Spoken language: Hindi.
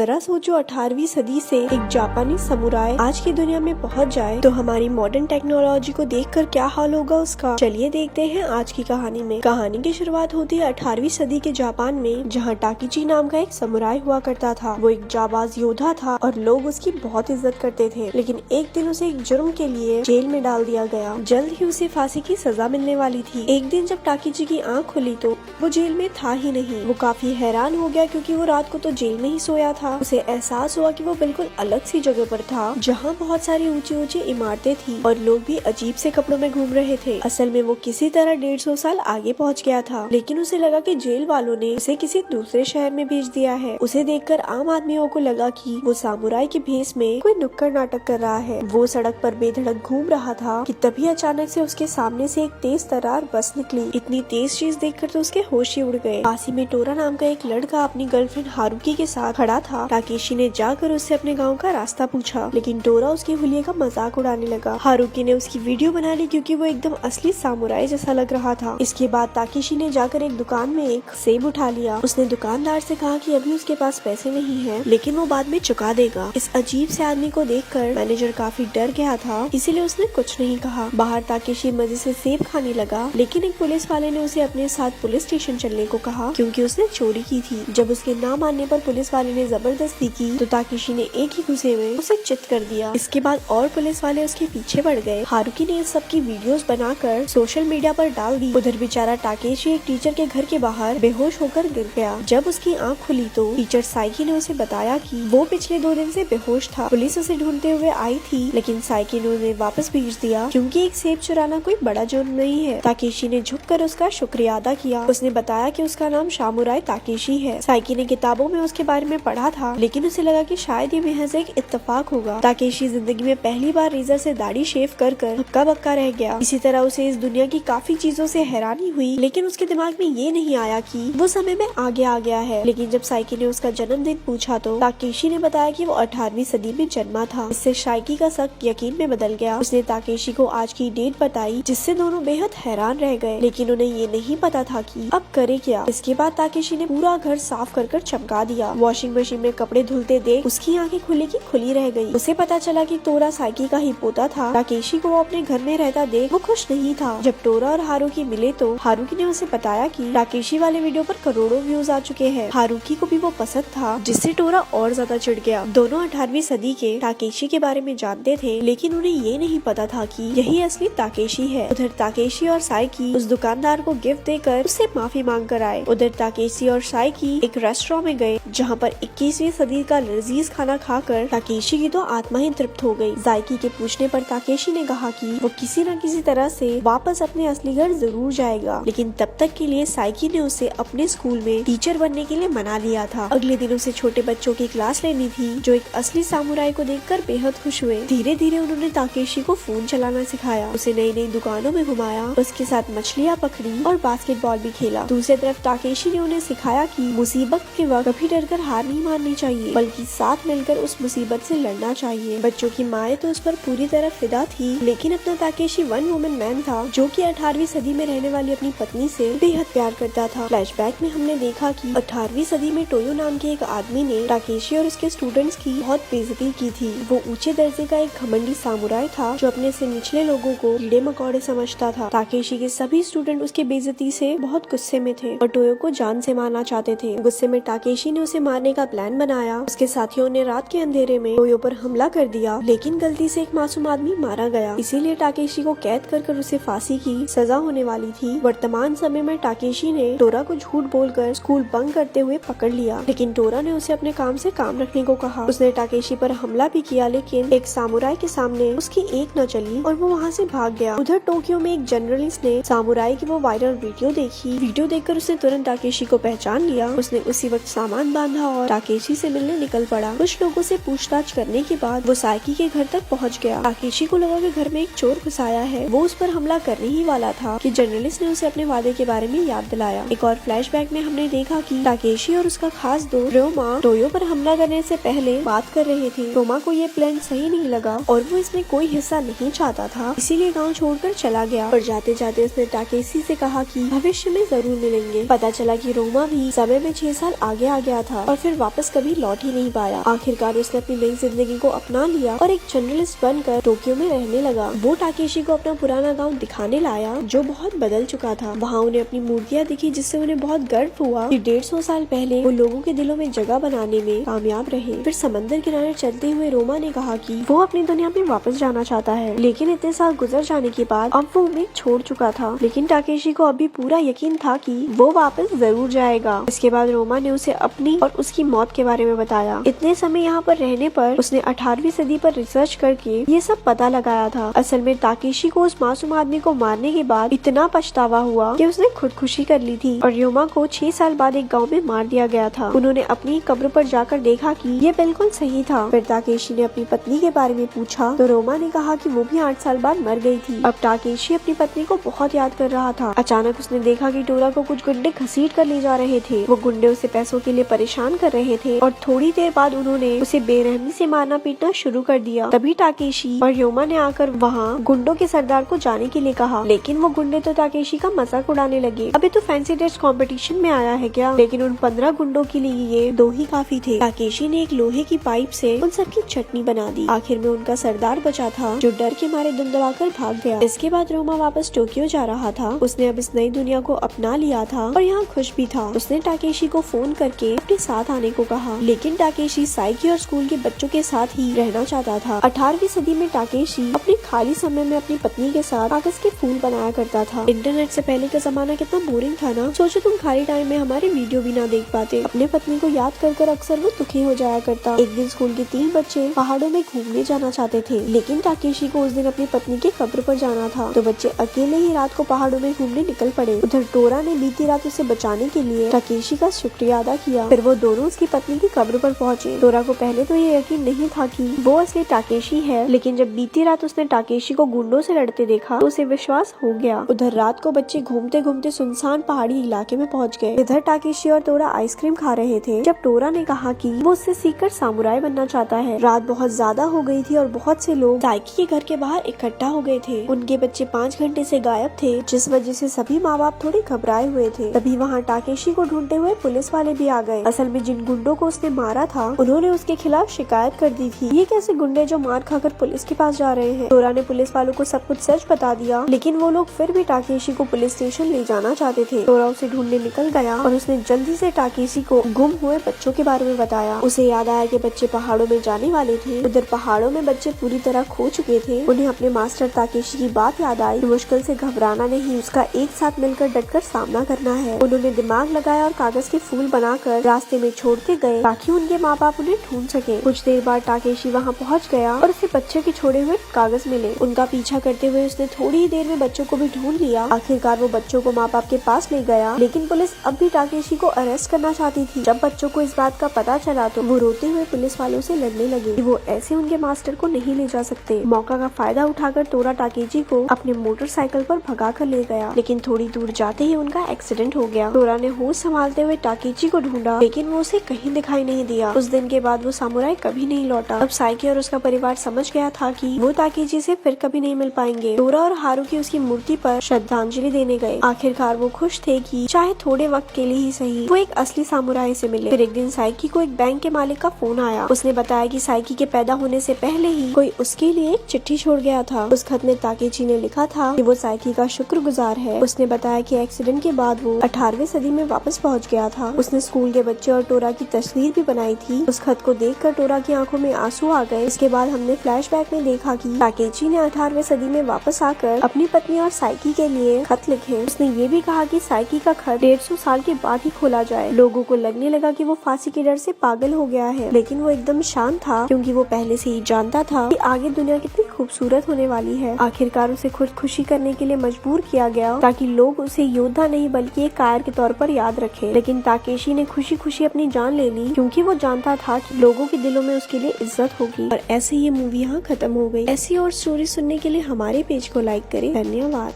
जरा सोचो 18वीं सदी से एक जापानी समुराय आज की दुनिया में पहुंच जाए तो हमारी मॉडर्न टेक्नोलॉजी को देखकर क्या हाल होगा उसका। चलिए देखते हैं आज की कहानी में। कहानी की शुरुआत होती है 18वीं सदी के जापान में, जहां टाकीची नाम का एक समुराय हुआ करता था। वो एक जाबाज योद्धा था और लोग उसकी बहुत इज्जत करते थे। लेकिन एक दिन उसे एक जुर्म के लिए जेल में डाल दिया गया। जल्द ही उसे फांसी की सजा मिलने वाली थी। एक दिन जब टाकीची की आँख खुली तो वो जेल में था ही नहीं। वो काफी हैरान हो गया क्योंकि वो रात को तो जेल में ही सोया था। उसे एहसास हुआ कि वो बिल्कुल अलग सी जगह पर था, जहाँ बहुत सारी ऊंची ऊंची इमारतें थी और लोग भी अजीब से कपड़ों में घूम रहे थे। असल में वो किसी तरह 150 साल आगे पहुँच गया था, लेकिन उसे लगा कि जेल वालों ने उसे किसी दूसरे शहर में भेज दिया है। उसे देखकर आम आदमियों को लगा कि वो सामुराई के भेष में कोई नुक्कड़ नाटक कर रहा है। वो सड़क पर बेधड़क घूम रहा था कि तभी अचानक से उसके सामने से एक तेज तरार बस निकली। इतनी तेज चीज देखकर तो उसके होश ही उड़ गए। पास ही में टोरा नाम का एक लड़का अपनी गर्लफ्रेंड हारुकी के साथ खड़ा था। टाकेशी ने जाकर उससे अपने गांव का रास्ता पूछा, लेकिन टोरा उसकी हुलिये का मजाक उड़ाने लगा। हारुकी ने उसकी वीडियो बना ली क्योंकि वो एकदम असली सामुराई जैसा लग रहा था। इसके बाद ताकेशी ने जाकर एक दुकान में एक सेब उठा लिया। उसने दुकानदार से कहा कि अभी उसके पास पैसे नहीं है, लेकिन वो बाद में चुका देगा। इस अजीब से आदमी को देखकर मैनेजर काफी डर गया था, इसीलिए उसने कुछ नहीं कहा। बाहर ताकेशी मजे से सेब खाने लगा, लेकिन एक पुलिस वाले ने उसे अपने साथ पुलिस स्टेशन चलने को कहा क्योंकि उसने चोरी की थी। जब उसके ना मानने पर पुलिस वाले ने जबरदस्ती की तो ताकेशी ने एक ही गुस्से में उसे चित कर दिया। इसके बाद और पुलिस वाले उसके पीछे बढ़ गए। हारुकी ने इस सब की वीडियोस बनाकर सोशल मीडिया पर डाल दी। उधर बेचारा टाकेशी एक टीचर के घर के बाहर बेहोश होकर गिर गया। जब उसकी आंख खुली तो टीचर साइकी ने उसे बताया कि वो पिछले 2 दिन से बेहोश था। पुलिस उसे ढूंढते हुए आई थी, लेकिन साइकी ने उन्हें वापस भेज दिया क्योंकि एक सेब चुराना कोई बड़ा जुर्म नहीं है। ताकेशी ने झुककर उसका शुक्रिया अदा किया। उसने बताया कि उसका नाम सामुराई ताकेशी है। साइकी ने किताबों में उसके बारे में पढ़ा था, लेकिन उसे लगा कि शायद ये महज एक इत्तेफाक होगा। ताकेशी जिंदगी में पहली बार रेजर से दाढ़ी शेव कर हक्का बक्का रह गया। इसी तरह उसे इस दुनिया की काफी चीजों से हैरानी हुई, लेकिन उसके दिमाग में ये नहीं आया कि वो समय में आगे आ गया है। लेकिन जब साइकी ने उसका जन्मदिन पूछा तो ताकेशी ने बताया कि वो 18वीं सदी में जन्मा था। इससे साइकी का शक यकीन में बदल गया। उसने ताकेशी को आज की डेट बताई, जिससे दोनों बेहद हैरान रह गए, लेकिन उन्हें ये नहीं पता था कि अब करे क्या। इसके बाद ताकेशी ने पूरा घर साफ कर चमका दिया। वॉशिंग मशीन में कपड़े धुलते देख उसकी आंखें खुली की खुली रह गई। उसे पता चला कि टोरा साइकी का ही पोता था। ताकेशी को वो अपने घर में रहता देख वो खुश नहीं था। जब टोरा और हारुकी मिले तो हारुकी ने उसे बताया कि ताकेशी वाले वीडियो पर करोड़ों व्यूज आ चुके हैं। हारुकी को भी वो पसंद था, जिससे टोरा और ज्यादा चिढ़ गया। दोनों 18वीं सदी के ताकेशी के बारे में जानते थे, लेकिन उन्हें ये नहीं पता था कि यही असली ताकेशी है। उधर ताकेशी और साइकी उस दुकानदार को गिफ्ट देकर उससे माफी मांग कर आए। उधर ताकेशी और साइकी एक रेस्टोरेंट में गए, जहाँ पर 21वीं सदी का लजीज खाना खाकर ताकेशी की तो आत्मा ही तृप्त हो गई। साइकी के पूछने पर ताकेशी ने कहा कि वो किसी न किसी तरह से वापस अपने असली घर जरूर जाएगा, लेकिन तब तक के लिए साइकी ने उसे अपने स्कूल में टीचर बनने के लिए मना लिया था। अगले दिन उसे छोटे बच्चों की क्लास लेनी थी, जो एक असली सामुराई को देखकर बेहद खुश हुए। धीरे धीरे उन्होंने ताकेशी को फोन चलाना सिखाया, उसे नई नई दुकानों में घुमाया, उसके साथ मछलियाँ पकड़ी और बास्केटबॉल भी खेला। दूसरी तरफ ताकेशी ने उन्हें सिखाया कि मुसीबत के वक्त कभी डरकर हार नहीं माननी चाहिए, बल्कि साथ मिलकर उस मुसीबत से लड़ना चाहिए। बच्चों की माएँ तो उस पर पूरी तरह फिदा थी, लेकिन अपना ताकेशी वन वुमन मैन था, जो कि 18वीं सदी में रहने वाली अपनी पत्नी से बेहद प्यार करता था। फ्लैशबैक में हमने देखा कि 18वीं सदी में टोयो नाम के एक आदमी ने ताकेशी और उसके स्टूडेंट्स की बहुत बेइज्जती की थी। वो ऊंचे दर्जे का एक घमंडी सामुराई था, जो अपने से निचले लोगों को कीड़े मकोड़े समझता था। ताकेशी के सभी स्टूडेंट उसकी बेइज्जती से बहुत गुस्से में थे और टोयो को जान से मारना चाहते थे। गुस्से में ताकेशी ने उसे मारने का प्लान बनाया। उसके साथियों ने रात के अंधेरे में टोयो पर हमला कर दिया, लेकिन गलती से एक मासूम आदमी मारा गया। इसीलिए टाकेशी को कैद कर उसे फांसी की सजा होने वाली थी। वर्तमान समय में टाकेशी ने टोरा को झूठ बोलकर स्कूल बंक करते हुए पकड़ लिया, लेकिन टोरा ने उसे अपने काम से काम रखने को कहा। उसने टाकेशी पर हमला भी किया, लेकिन एक सामुराई के सामने उसकी एक न चली और वो वहाँ से भाग गया। उधर टोक्यो में एक जर्नलिस्ट ने सामुराई की वो वायरल वीडियो देखी। वीडियो देखकर उसने तुरंत टाकेशी को पहचान लिया। उसने उसी वक्त सामान बांधा और टाकेशी से मिलने निकल पड़ा। कुछ लोगों से पूछताछ करने के बाद वो साइकी के घर तक पहुंच गया। टाकेशी को लगा कि घर में एक चोर घुस आया है। वो उस पर हमला करने ही वाला था कि जर्नलिस्ट ने उसे अपने वादे के बारे में याद दिलाया। एक और फ्लैशबैक में हमने देखा कि टाकेशी और उसका खास दोस्त रोमा टोयो पर हमला करने से पहले बात कर रहे थे। रोमा को ये प्लान सही नहीं लगा और वो इसमें कोई हिस्सा नहीं चाहता था, इसीलिए गाँव छोड़कर चला गया। और जाते जाते उसने टाकेशी से कहा कि भविष्य में जरूर मिलेंगे। पता चला कि रोमा भी समय में 6 साल आगे आ गया था और फिर वापस वापस कभी लौट ही नहीं पाया। आखिरकार उसने अपनी नई जिंदगी को अपना लिया और एक जर्नलिस्ट बनकर टोक्यो में रहने लगा। वो टाकेशी को अपना पुराना गाँव दिखाने लाया जो बहुत बदल चुका था। वहाँ उन्हें अपनी मूर्तियाँ दिखी जिससे उन्हें बहुत गर्व हुआ कि 150 साल पहले वो लोगों के दिलों में जगह बनाने में कामयाब रहे। फिर समंदर किनारे चलते हुए रोमा ने कहा कि वो अपनी दुनिया में वापस जाना चाहता है, लेकिन इतने साल गुजर जाने के बाद अब वो उम्मीद छोड़ चुका था। लेकिन टाकेशी को अभी पूरा यकीन था कि वो वापस जरूर जाएगा। इसके बाद रोमा ने उसे अपनी और उसकी मौत के बारे में बताया। इतने समय यहाँ पर रहने पर उसने 18वीं सदी पर रिसर्च करके ये सब पता लगाया था। असल में टाकेशी को उस मासूम आदमी को मारने के बाद इतना पछतावा हुआ कि उसने खुदकुशी कर ली थी और रोमा को 6 साल बाद एक गाँव में मार दिया गया था। उन्होंने अपनी कब्र पर जाकर देखा कि ये बिल्कुल सही था। फिर टाकेशी ने अपनी पत्नी के बारे में पूछा तो रोमा ने कहा कि वो भी 8 साल बाद मर गई थी। अब टाकेशी अपनी पत्नी को बहुत याद कर रहा था। अचानक उसने देखा कि टोरा को कुछ गुंडे घसीट कर ले जा रहे थे। वो गुंडे उसे पैसों के लिए परेशान कर रहे थे और थोड़ी देर बाद उन्होंने उसे बेरहमी से मारना पीटना शुरू कर दिया। तभी टाकेशी और रोमा ने आकर वहाँ गुंडों के सरदार को जाने के लिए कहा, लेकिन वो गुंडे तो टाकेशी का मजाक उड़ाने लगे। अभी तो फैंसी ड्रेस कंपटीशन में आया है क्या? लेकिन उन 15 गुंडों के लिए ये 2 ही काफी थे। टाकेशी ने एक लोहे की पाइप से उन सबकी चटनी बना दी। आखिर में उनका सरदार बचा था जो डर के मारे धुंधलाकर भाग गया। इसके बाद रोमा वापस टोक्यो जा रहा था। उसने अब इस नई दुनिया को अपना लिया था और यहाँ खुश भी था। उसने टाकेशी को फोन करके अपने साथ आने को कहा, लेकिन टाकेशी साइकी और स्कूल के बच्चों के साथ ही रहना चाहता था। 18वीं सदी में टाकेशी अपने खाली समय में अपनी पत्नी के साथ कागज के फूल बनाया करता था। इंटरनेट से पहले का जमाना कितना बोरिंग था ना। सोचो तुम खाली टाइम में हमारे वीडियो भी ना देख पाते। अपने पत्नी को याद कर अक्सर वो दुखी हो जाया करता। एक दिन स्कूल के 3 बच्चे पहाड़ों में घूमने जाना चाहते थे, लेकिन टाकेशी को उस दिन अपनी पत्नी के कब्र पर जाना था, तो बच्चे अकेले ही रात को पहाड़ों में घूमने निकल पड़े। उधर टोरा ने बीती रात उसे बचाने के लिए टाकेशी का शुक्रिया अदा किया। फिर वो दोनों उसकी पत्नी की कब्र पर पहुँचे। टोरा को पहले तो ये यकीन नहीं था कि वो असली टाकेशी है, लेकिन जब बीती रात उसने टाकेशी को गुंडों से लड़ते देखा तो उसे विश्वास हो गया। उधर रात को बच्चे घूमते घूमते सुनसान पहाड़ी इलाके में पहुँच गए। इधर टाकेशी और टोरा आइसक्रीम खा रहे थे जब टोरा ने कहा कि वो उससे सीखकर सामुराई बनना चाहता है। रात बहुत ज्यादा हो गई थी और बहुत से लोग साइकी के घर के बाहर इकट्ठा हो गए थे। उनके बच्चे 5 घंटे से गायब थे, जिस वजह से सभी माँ बाप थोड़े घबराए हुए थे। तभी वहाँ टाकेशी को ढूंढते हुए पुलिस वाले भी आ गए। असल में जिन गुंडों को उसने मारा था उन्होंने उसके खिलाफ शिकायत कर दी थी। ये कैसे गुंडे जो मार खाकर पुलिस के पास जा रहे हैं? टोरा ने पुलिस वालों को सब कुछ सच बता दिया, लेकिन वो लोग फिर भी टाकेशी को पुलिस स्टेशन ले जाना चाहते थे। टोरा उसे ढूंढने निकल गया और उसने जल्दी से टाकेशी को गुम हुए बच्चों के बारे में बताया। उसे याद आया कि बच्चे पहाड़ों में जाने वाले थे। उधर पहाड़ों में बच्चे पूरी तरह खो चुके थे। उन्हें अपने मास्टर टाकेशी की बात याद आई। मुश्किल से घबराना नहीं, उसका एक साथ मिलकर डटकर सामना करना है। उन्होंने दिमाग लगाया और कागज के फूल बनाकर रास्ते में छोड़ते गए ताकि उनके माँ बाप उन्हें ढूंढ सके। कुछ देर बाद टाकेशी वहाँ पहुँच गया और उसे बच्चे के छोड़े हुए कागज मिले। उनका पीछा करते हुए उसने थोड़ी ही देर में बच्चों को भी ढूंढ लिया। आखिरकार वो बच्चों को माँ बाप के पास ले गया, लेकिन पुलिस अब भी टाकेशी को अरेस्ट करना चाहती थी। जब बच्चों को इस बात का पता चला तो वो रोते हुए पुलिस वालों से लड़ने लगे कि वो ऐसे उनके मास्टर को नहीं ले जा सकते। मौका का फायदा उठाकर टोरा टाकेशी को अपने मोटरसाइकिल पर भगा कर ले गया, लेकिन थोड़ी दूर जाते ही उनका एक्सीडेंट हो गया। टोरा ने होश संभालते हुए टाकेशी को ढूंढा, लेकिन वो उसे कहीं दिखाई नहीं दिया। उस दिन के बाद वो सामुराई कभी नहीं लौटा। अब साइकी और उसका परिवार समझ गया था कि वो टाकेशी से फिर कभी नहीं मिल पाएंगे। टोरा और हारुकी उसकी मूर्ति पर श्रद्धांजलि देने गए। आखिरकार वो खुश थे कि चाहे थोड़े वक्त के लिए ही सही वो एक असली सामुराई से मिले। फिर एक दिन साइकी को एक बैंक के मालिक का फोन आया। उसने बताया कि साइकी के पैदा होने से पहले ही कोई उसके लिए एक चिट्ठी छोड़ गया था। उस खत में टाकेशी ने लिखा था कि वो साइकी का शुक्रगुजार है। उसने बताया कि एक्सीडेंट के बाद वो 18वीं सदी में वापस पहुंच गया था। उसने स्कूल के बच्चे और टोरा की तस्वीर भी बनाई थी। उस खत को देखकर टोरा की आंखों में आंसू आ गए। इसके बाद हमने फ्लैशबैक में देखा कि टाकेशी ने 18वीं सदी में वापस आकर अपनी पत्नी और साइकी के लिए खत लिखे। उसने ये भी कहा कि साइकी का खत 150 साल के बाद ही खोला जाए। लोगों को लगने लगा कि वो फांसी के डर से पागल हो गया है, लेकिन वो एकदम शांत था क्योंकि वो पहले से ही जानता था कि आगे दुनिया कितनी खूबसूरत होने वाली है। आखिरकार उसे खुदकुशी करने के लिए मजबूर किया गया ताकि लोग उसे योद्धा नहीं बल्कि एक कायर के तौर पर याद रखें। लेकिन टाकेशी ने खुशी खुशी अपनी जान ले ली क्योंकि वो जानता था कि लोगों के दिलों में उसके लिए इज्जत होगी। और ऐसे ये मूवी यहाँ खत्म हो गई। ऐसी और स्टोरी सुनने के लिए हमारे पेज को लाइक करें। धन्यवाद।